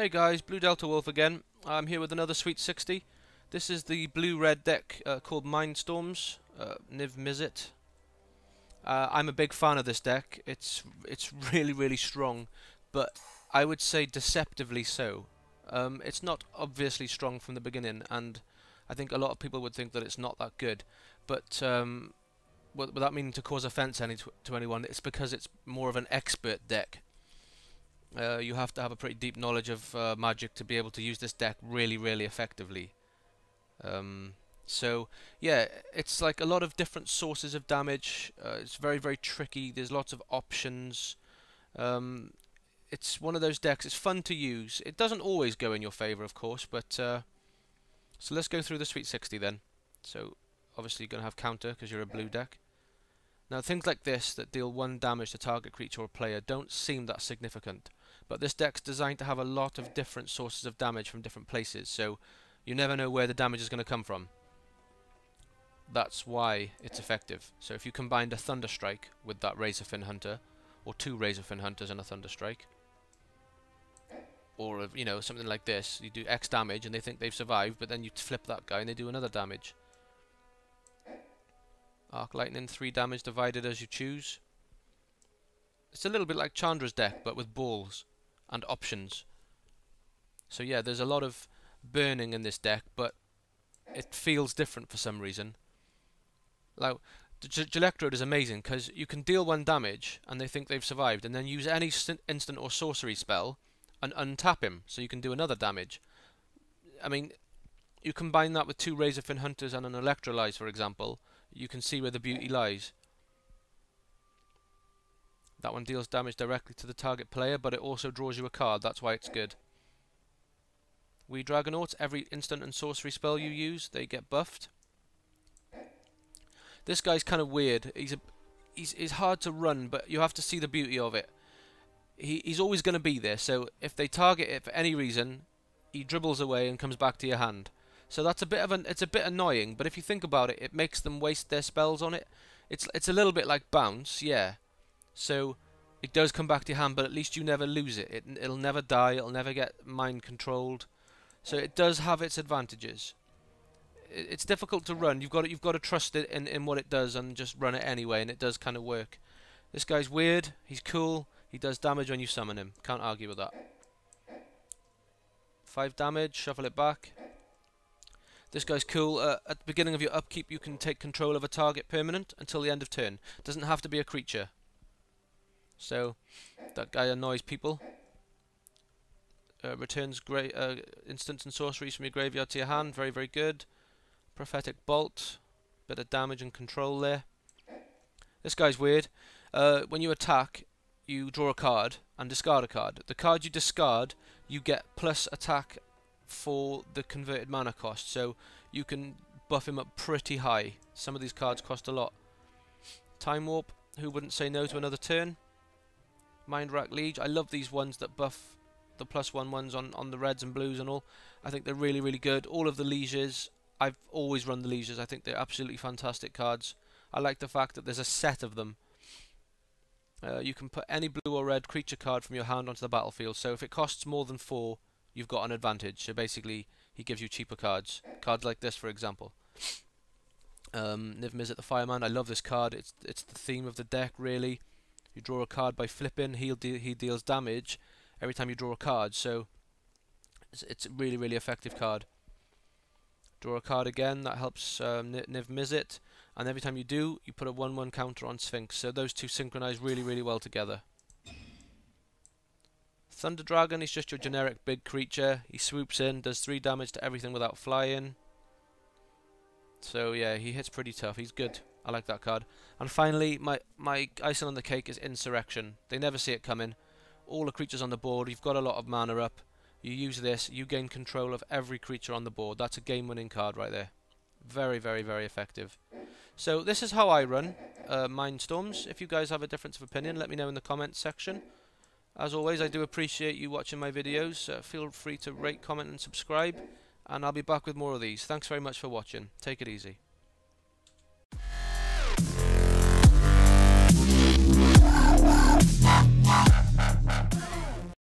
Hey guys, Blue Delta Wolf again. I'm here with another Sweet 60. This is the blue-red deck called Mindstorms, Niv Mizzet. I'm a big fan of this deck. It's really strong, but I would say deceptively so. It's not obviously strong from the beginning, and I think a lot of people would think that it's not that good. But without meaning to cause offense to anyone, it's because it's more of an expert deck. You have to have a pretty deep knowledge of Magic to be able to use this deck really effectively. So yeah, it's like a lot of different sources of damage. It's very tricky. There's lots of options. It's one of those decks. It's fun to use. It doesn't always go in your favor, of course, but so let's go through the Sweet 60 then. So obviously you're going to have counter because you're a blue deck. Now things like this that deal 1 damage to target creature or player don't seem that significant, but this deck's designed to have a lot of different sources of damage from different places, so you never know where the damage is going to come from. That's why it's effective. So if you combined a Thunder Strike with that Razorfin Hunter, or 2 Razorfin Hunters and a Thunder Strike, or you know, something like this, you do X damage and they think they've survived, but then you flip that guy and they do another damage. Arc Lightning, 3 damage divided as you choose. It's a little bit like Chandra's deck, but with balls and options. So yeah, there's a lot of burning in this deck, but it feels different for some reason. Like, Electrode is amazing, because you can deal 1 damage, and they think they've survived, and then use any instant or sorcery spell, and untap him, so you can do another damage. I mean, you combine that with 2 Razorfin Hunters and an Electrolyze, for example, you can see where the beauty lies. That one deals damage directly to the target player, but it also draws you a card, that's why it's good. We Dragonauts, every instant and sorcery spell you use, they get buffed. This guy's kind of weird. He's hard to run, but you have to see the beauty of it. He's always going to be there, so if they target it for any reason, he dribbles away and comes back to your hand. So that's it's a bit annoying, but if you think about it, it makes them waste their spells on it. It's a little bit like bounce, yeah. So it does come back to your hand, but at least you never lose it. It'll never die. It'll never get mind controlled. So it does have its advantages. It's difficult to run. You've got to trust it in what it does and just run it anyway, and it does kind of work. This guy's weird. He's cool. He does damage when you summon him. Can't argue with that. 5 damage. Shuffle it back. This guy's cool. At the beginning of your upkeep, you can take control of a target permanent until the end of turn. Doesn't have to be a creature. So that guy annoys people. Returns instants and sorceries from your graveyard to your hand. Very good. Prophetic Bolt. Bit of damage and control there. This guy's weird. When you attack, you draw a card and discard a card. The card you discard, you get plus attack for the converted mana cost, so you can buff him up pretty high. Some of these cards cost a lot. Time Warp, who wouldn't say no to another turn? Mind Rack Liege, I love these ones that buff the +1 ones on the reds and blues and all. I think they're really good. All of the Lieges, I've always run the Lieges. I think they're absolutely fantastic cards. I like the fact that there's a set of them. You can put any blue or red creature card from your hand onto the battlefield, so if it costs more than 4, you've got an advantage. So basically, he gives you cheaper cards. Cards like this, for example. Niv Mizzet the Fireman. I love this card. It's the theme of the deck, really. You draw a card by flipping. He deals damage every time you draw a card. So it's a really effective card. Draw a card again. That helps Niv Mizzet. And every time you do, you put a 1/1 counter on Sphinx. So those two synchronize really well together. Thunder Dragon, he's just your generic big creature. He swoops in, does 3 damage to everything without flying. So yeah, he hits pretty tough. He's good. I like that card. And finally, my icing on the cake is Insurrection. They never see it coming. All the creatures on the board, you've got a lot of mana up. You use this, you gain control of every creature on the board. That's a game-winning card right there. Very effective. So this is how I run Mindstorms. If you guys have a difference of opinion, let me know in the comments section. As always, I do appreciate you watching my videos. Feel free to rate, comment and subscribe, and I'll be back with more of these. Thanks very much for watching. Take it easy.